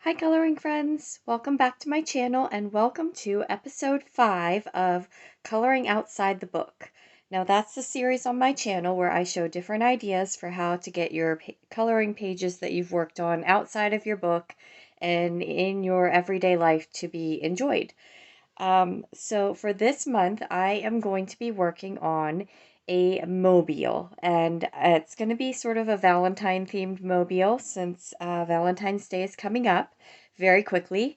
Hi coloring friends! Welcome back to my channel and welcome to episode 5 of Coloring Outside the Book. Now that's the series on my channel where I show different ideas for how to get your coloring pages that you've worked on outside of your book and in your everyday life to be enjoyed. So for this month, I am going to be working on a mobile, and it's going to be sort of a Valentine themed mobile since Valentine's Day is coming up very quickly.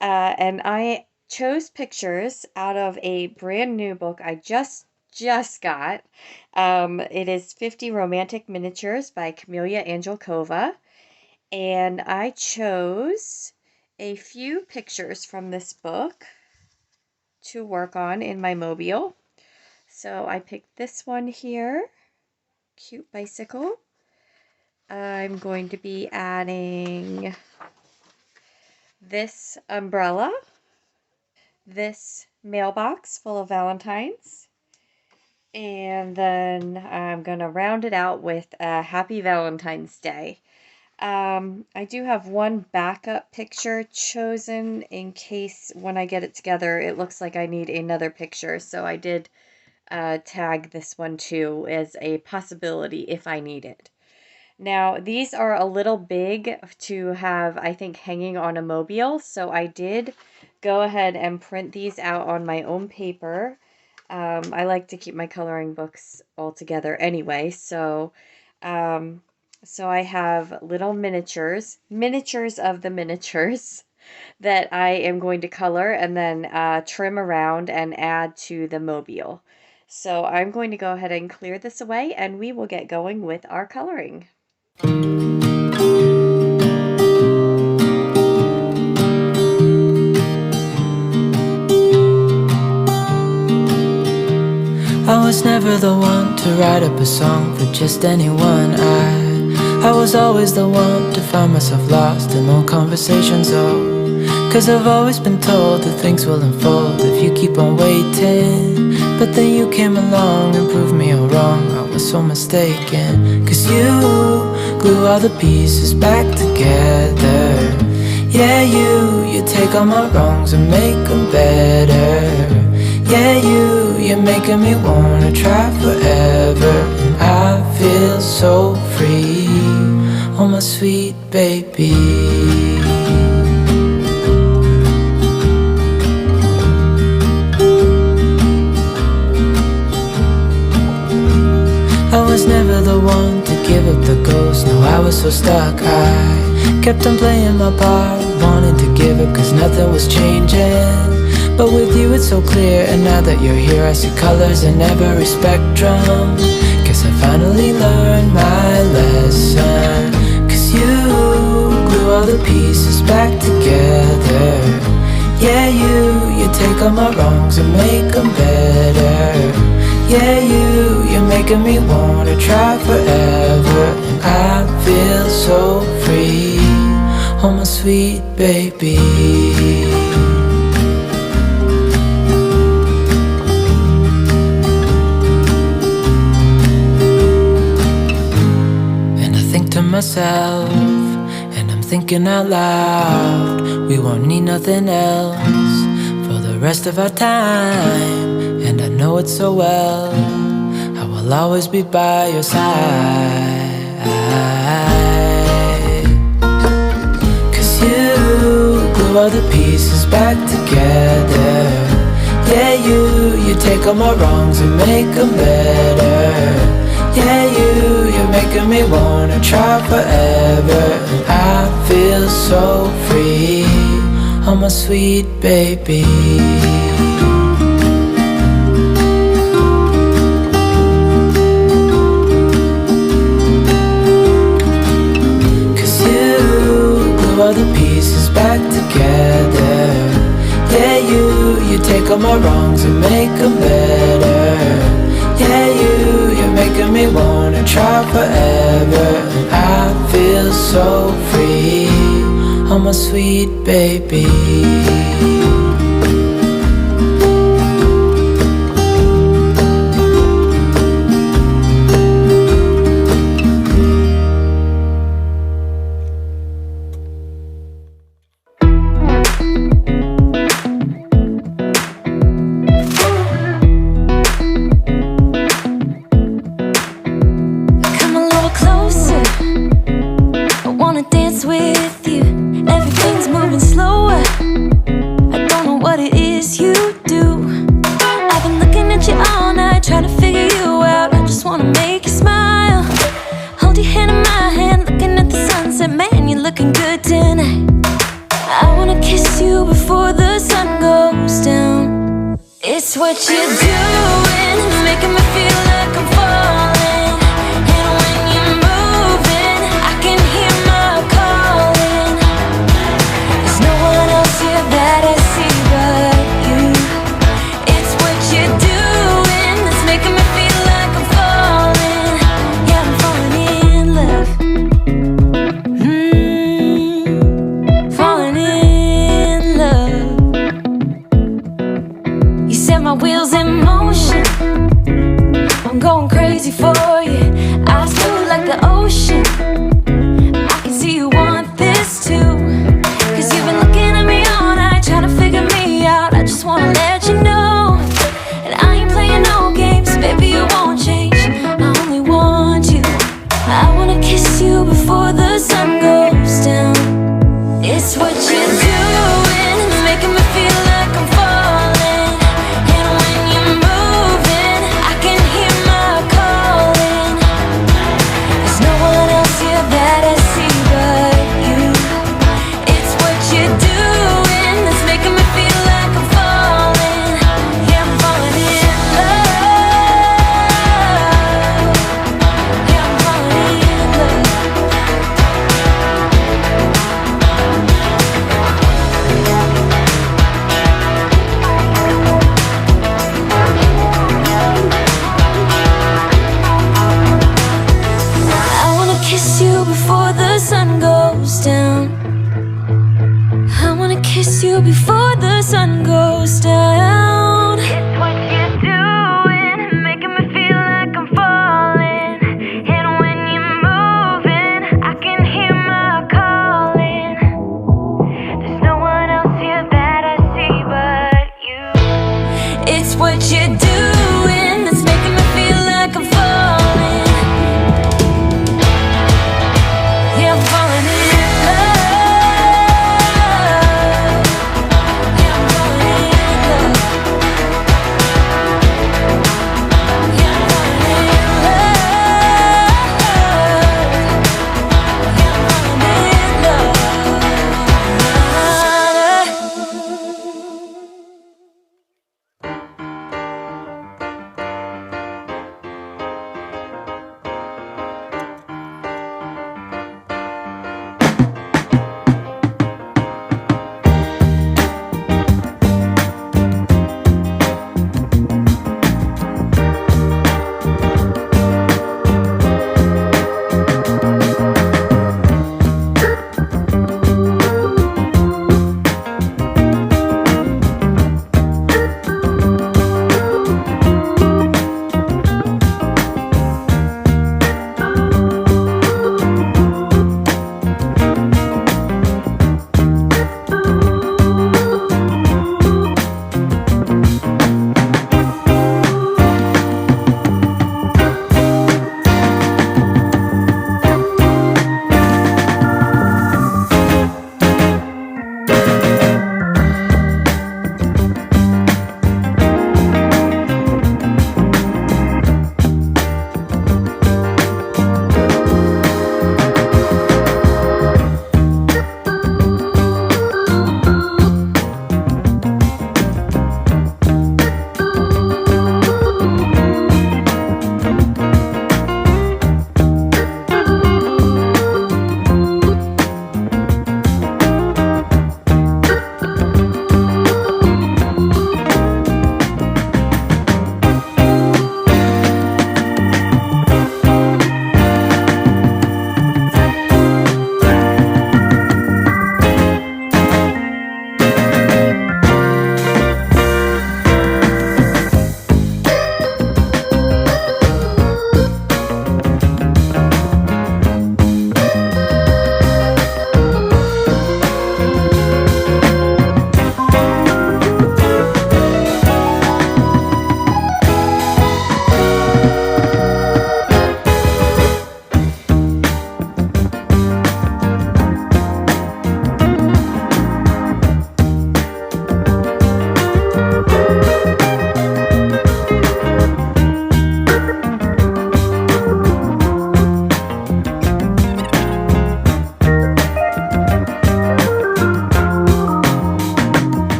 And I chose pictures out of a brand new book I just got. It is 50 Romantic Miniatures by Kameliya Angelkova, and I chose a few pictures from this book to work on in my mobile. So I picked this one here, cute bicycle. I'm going to be adding this umbrella, this mailbox full of Valentines, and then I'm going to round it out with a Happy Valentine's Day. I do have one backup picture chosen in case when I get it together it looks like I need another picture, so I did tag this one too as a possibility if I need it. Now, these are a little big to have, I think, hanging on a mobile, so I did go ahead and print these out on my own paper. I like to keep my coloring books all together anyway, so I have little miniatures of the miniatures that I am going to color and then trim around and add to the mobile. So I'm going to go ahead and clear this away and we will get going with our coloring. I was never the one to write up a song for just anyone. I was always the one to find myself lost in long conversations. Cause I've always been told that things will unfold if you keep on waiting. But then you came along and proved me all wrong. I was so mistaken. Cause you glue all the pieces back together. Yeah, you take all my wrongs and make them better. Yeah, you're making me wanna try forever. And I feel so free, oh my sweet baby. I was never the one to give up the ghost. No, I was so stuck. I kept on playing my part, wanting to give up cause nothing was changing. But with you it's so clear, and now that you're here I see colors in every spectrum. Guess I finally learned my lesson. Cause you glue all the pieces back together. Yeah, you take all my wrongs and make them better. Yeah, you're making me wanna try forever. And I feel so free, oh my sweet baby. Myself, and I'm thinking out loud, we won't need nothing else for the rest of our time. And I know it so well, I will always be by your side. Cause you glue all the pieces back together. Yeah, you take all my wrongs and make them better. Yeah, you're making me wanna try forever. And I feel so free, oh my sweet baby. Cause you glue all the pieces back together. Yeah, you take all my wrongs and make them better. Yeah, you're making me wanna try forever. And I feel so free, oh my sweet baby. It's what you're doing, making me feel like I'm falling. And when you're moving, I can hear my calling. There's no one else here that I see but you. It's what you're doing that's making me feel like I'm falling. Yeah, I'm falling in love. Falling in love. You set my wheels in motion. I'm going crazy for you. Eyes blue like the ocean. I can see you want this too. Cause you've been looking at me all night, trying to figure me out. I just wanna let you know. And I ain't playing no games, baby, you won't change. I only want you. I wanna kiss you before the sun goes down. It's what you're doing, making me feel like I'm falling. And when you're moving, I can hear my calling. There's no one else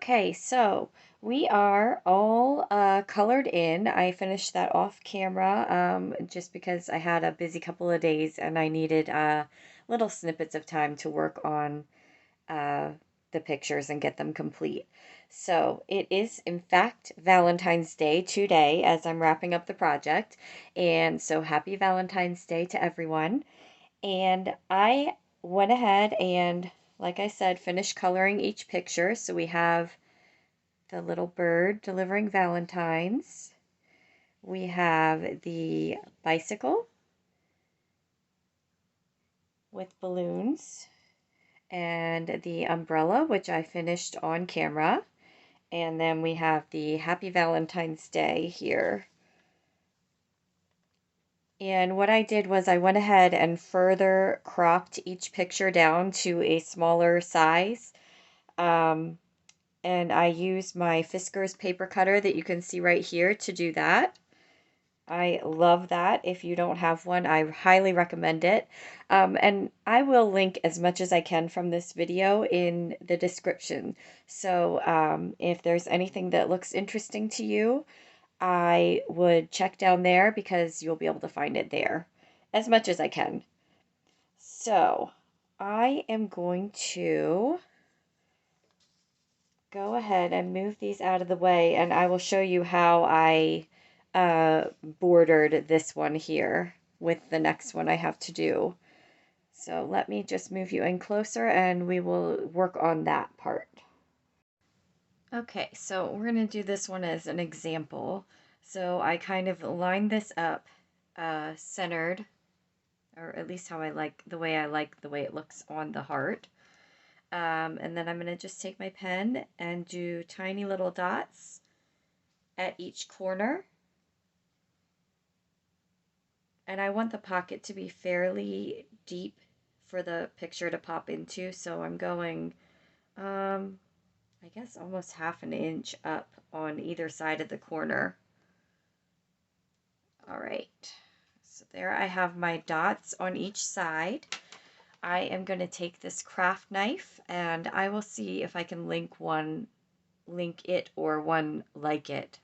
Okay, so we are all colored in. I finished that off camera just because I had a busy couple of days and I needed little snippets of time to work on uh, the pictures and get them complete. So it is, in fact, Valentine's Day today as I'm wrapping up the project. And so happy Valentine's Day to everyone. And I went ahead and, like I said, finished coloring each picture. So we have the little bird delivering Valentines. We have the bicycle with balloons and the umbrella, which I finished on camera. And then we have the Happy Valentine's Day here. And what I did was I went ahead and further cropped each picture down to a smaller size. Um, and I used my Fiskars paper cutter that you can see right here to do that. I love that. If you don't have one, I highly recommend it. And I will link as much as I can from this video in the description. So if there's anything that looks interesting to you, I would check down there because you'll be able to find it there as much as I can. So I am going to go ahead and move these out of the way and I will show you how I bordered this one here with the next one I have to do. So let me just move you in closer and we will work on that part. Okay, so we're going to do this one as an example. So I kind of lined this up centered, or at least how I like the way it looks on the heart. And then I'm going to just take my pen and do tiny little dots at each corner. And I want the pocket to be fairly deep for the picture to pop into, so I'm going, I guess almost half an inch up on either side of the corner. All right, so there I have my dots on each side. I am going to take this craft knife and I will see if I can link it or one like it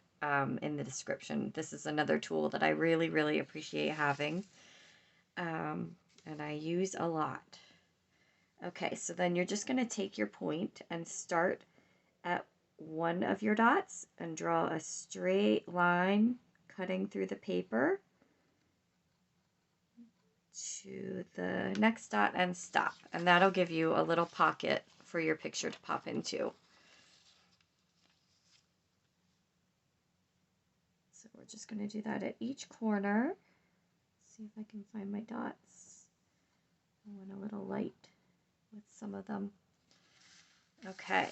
in the description. This is another tool that I really, really appreciate having. And I use a lot. Okay, so then you're just going to take your point and start at one of your dots and draw a straight line cutting through the paper to the next dot and stop. And that'll give you a little pocket for your picture to pop into. So we're just going to do that at each corner. See if I can find my dots. I want a little light with some of them. Okay.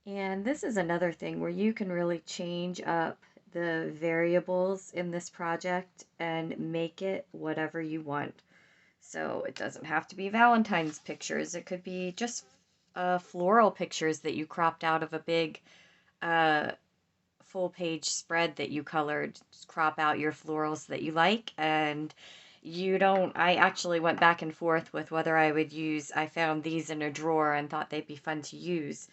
And this is another thing where you can really change up the variables in this project and make it whatever you want. So it doesn't have to be Valentine's pictures. It could be just floral pictures that you cropped out of a big full page spread that you colored. Just crop out your florals that you like, and I actually went back and forth with whether I would use, I found these in a drawer and thought they'd be fun to use.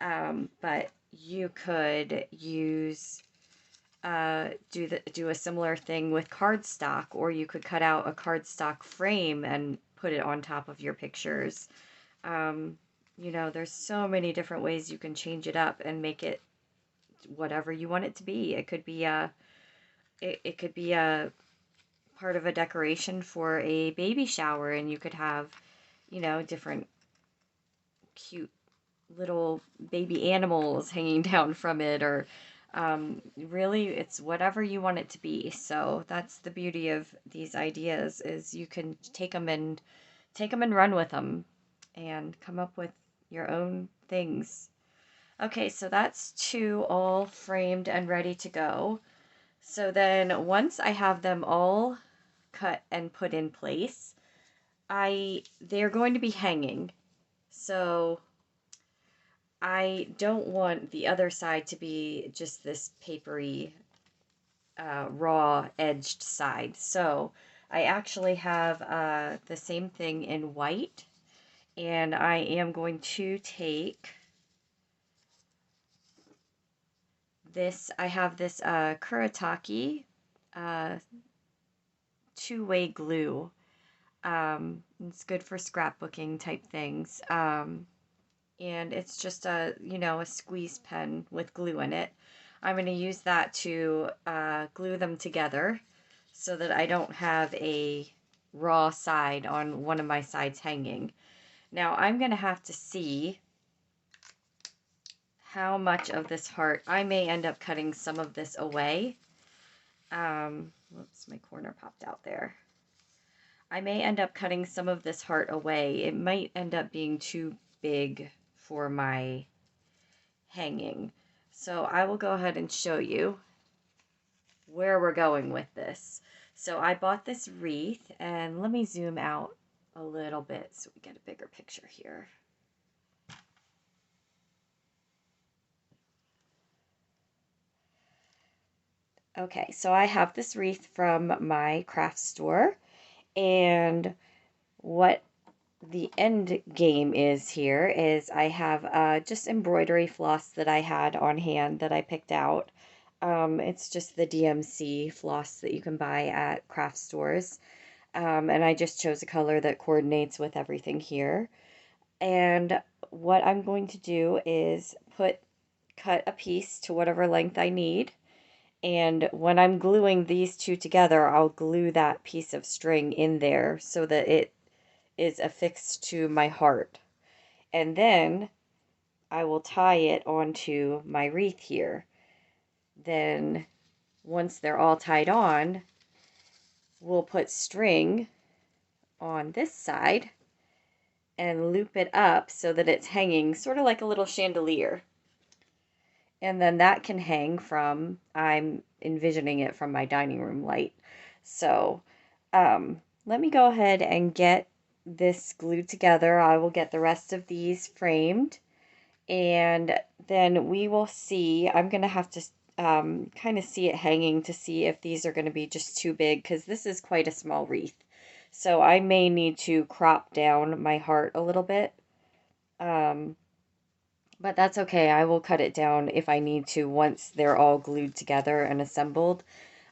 But you could use, do a similar thing with cardstock, or you could cut out a cardstock frame and put it on top of your pictures. You know, there's so many different ways you can change it up and make it whatever you want it to be. It could be it could be a part of a decoration for a baby shower, and you could have, you know, different cute little baby animals hanging down from it, or really it's whatever you want it to be. So that's the beauty of these ideas, is you can take them and run with them and come up with your own things. Okay, so that's two all framed and ready to go. So then once I have them all cut and put in place, they're going to be hanging. So I don't want the other side to be just this papery, raw edged side. So I actually have the same thing in white, and I am going to take I have this Kuretake two-way glue. It's good for scrapbooking type things. And it's just a squeeze pen with glue in it. I'm going to use that to glue them together so that I don't have a raw side on one of my sides hanging. Now I'm going to have to see how much of this heart. I may end up cutting some of this away. Whoops, my corner popped out there. I may end up cutting some of this heart away. It might end up being too big for my hanging. So I will go ahead and show you where we're going with this. So I bought this wreath, and let me zoom out a little bit so we get a bigger picture here. Okay, so I have this wreath from my craft store, and what the end game is here is I have just embroidery floss that I had on hand that I picked out. It's just the DMC floss that you can buy at craft stores. And I just chose a color that coordinates with everything here. And what I'm going to do is cut a piece to whatever length I need. And when I'm gluing these two together, I'll glue that piece of string in there so that it is affixed to my heart. And then I will tie it onto my wreath here. Then once they're all tied on, we'll put string on this side and loop it up so that it's hanging sort of like a little chandelier. And then that can hang from, I'm envisioning it from my dining room light. So let me go ahead and get this glued together. I will get the rest of these framed, and then we will see. I'm going to have to kind of see it hanging to see if these are going to be just too big, because this is quite a small wreath. So I may need to crop down my heart a little bit. But that's okay. I will cut it down if I need to once they're all glued together and assembled.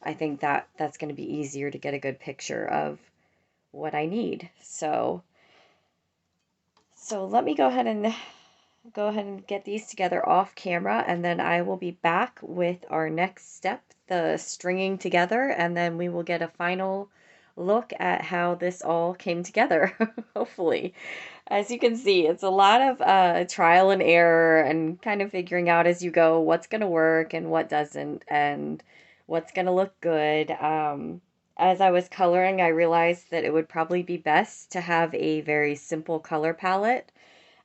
I think that's going to be easier to get a good picture of what I need. So let me go ahead and get these together off camera, and then I will be back with our next step, the stringing together, and then we will get a final look at how this all came together, hopefully. As you can see, it's a lot of trial and error and kind of figuring out as you go what's going to work and what doesn't and what's going to look good. As I was coloring, I realized that it would probably be best to have a very simple color palette.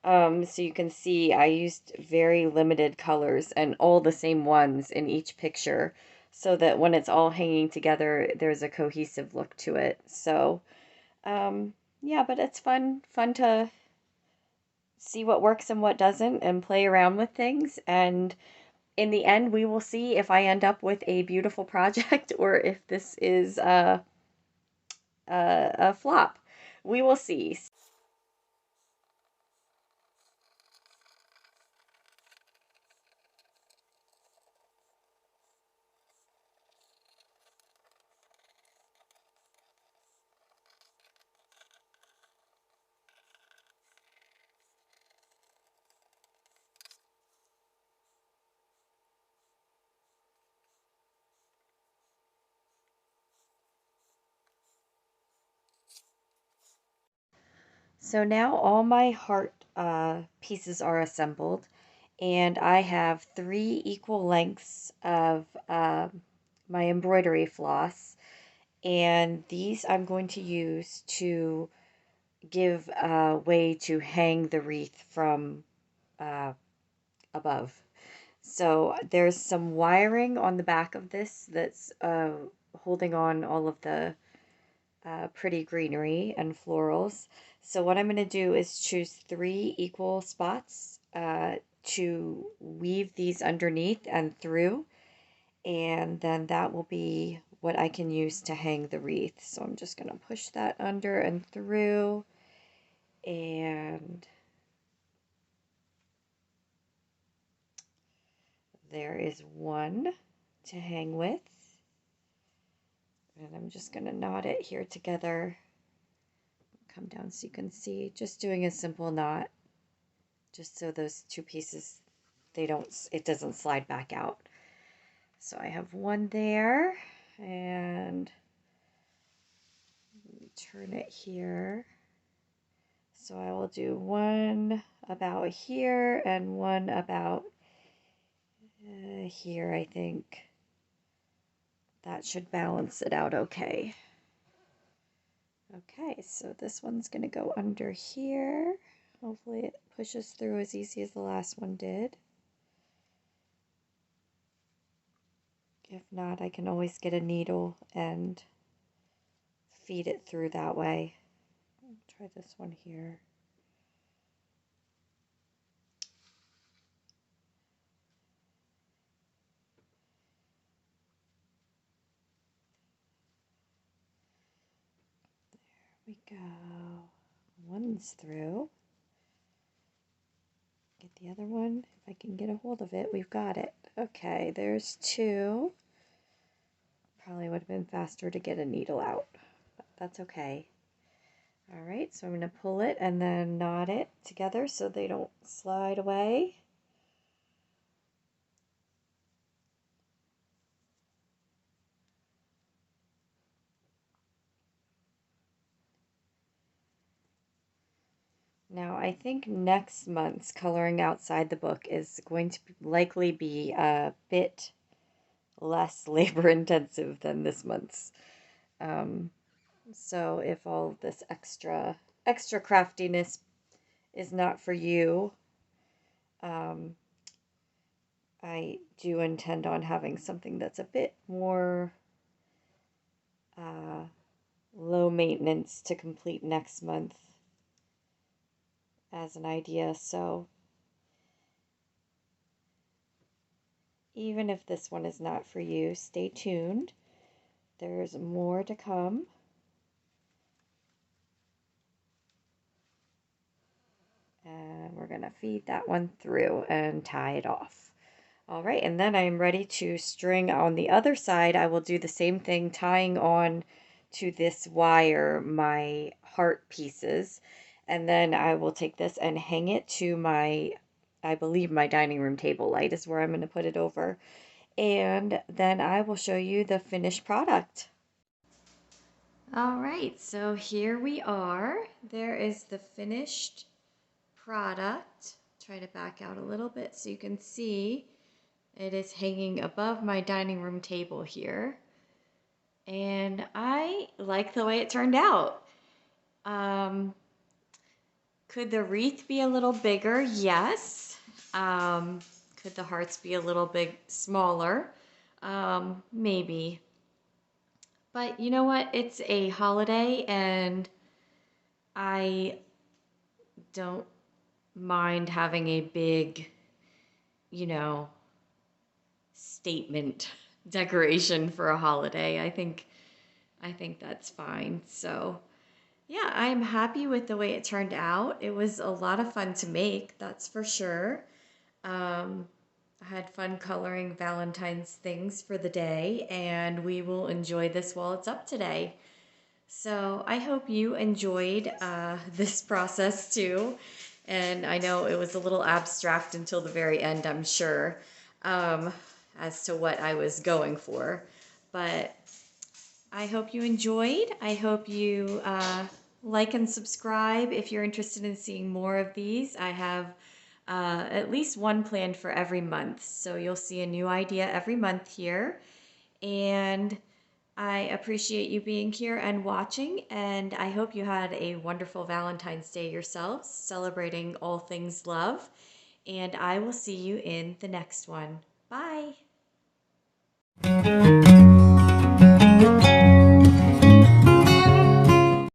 So you can see I used very limited colors and all the same ones in each picture so that when it's all hanging together, there's a cohesive look to it. So, yeah, but it's fun to see what works and what doesn't and play around with things. And in the end, we will see if I end up with a beautiful project or if this is a flop. We will see. So now all my heart pieces are assembled, and I have 3 equal lengths of my embroidery floss, and these I'm going to use to give a way to hang the wreath from above. So there's some wiring on the back of this that's holding on all of the pretty greenery and florals. So what I'm going to do is choose 3 equal spots to weave these underneath and through, and then that will be what I can use to hang the wreath. So I'm just going to push that under and through, and there is one to hang with. And I'm just going to knot it here together. Come down so you can see. Just doing a simple knot, just so those two pieces, it doesn't slide back out. So I have one there, and turn it here. So I will do one about here and one about here, I think. That should balance it out okay. Okay, so this one's going to go under here. Hopefully it pushes through as easy as the last one did. If not, I can always get a needle and feed it through that way. I'll try this one here. There we go. One's through. Get the other one. If I can get a hold of it, we've got it. Okay, there's two. Probably would have been faster to get a needle out, but that's okay. All right, so I'm going to pull it and then knot it together so they don't slide away. Now, I think next month's coloring outside the book is going to likely be a bit less labor intensive than this month's. So if all this extra craftiness is not for you, I do intend on having something that's a bit more low maintenance to complete next month as an idea. So even if this one is not for you, stay tuned. There's more to come. And we're going to feed that one through and tie it off. All right, and then I'm ready to string on the other side. I will do the same thing, tying on to this wire my heart pieces. And then I will take this and hang it to my, I believe my dining room table light is where I'm going to put it over. And then I will show you the finished product. All right, so here we are. There is the finished product. Try to back out a little bit so you can see it is hanging above my dining room table here. And I like the way it turned out. Could the wreath be a little bigger? Yes. Could the hearts be a little bit smaller? Maybe. But you know what? It's a holiday and I don't mind having a big, statement decoration for a holiday. I think that's fine. So, yeah, I'm happy with the way it turned out. It was a lot of fun to make, that's for sure. I had fun coloring Valentine's things for the day, and we will enjoy this while it's up today. So I hope you enjoyed this process too. And I know it was a little abstract until the very end, I'm sure, as to what I was going for. But I hope you enjoyed. I hope you like and subscribe if you're interested in seeing more of these. I have at least one planned for every month. So you'll see a new idea every month here. And I appreciate you being here and watching, and I hope you had a wonderful Valentine's Day yourselves, celebrating all things love, and I will see you in the next one.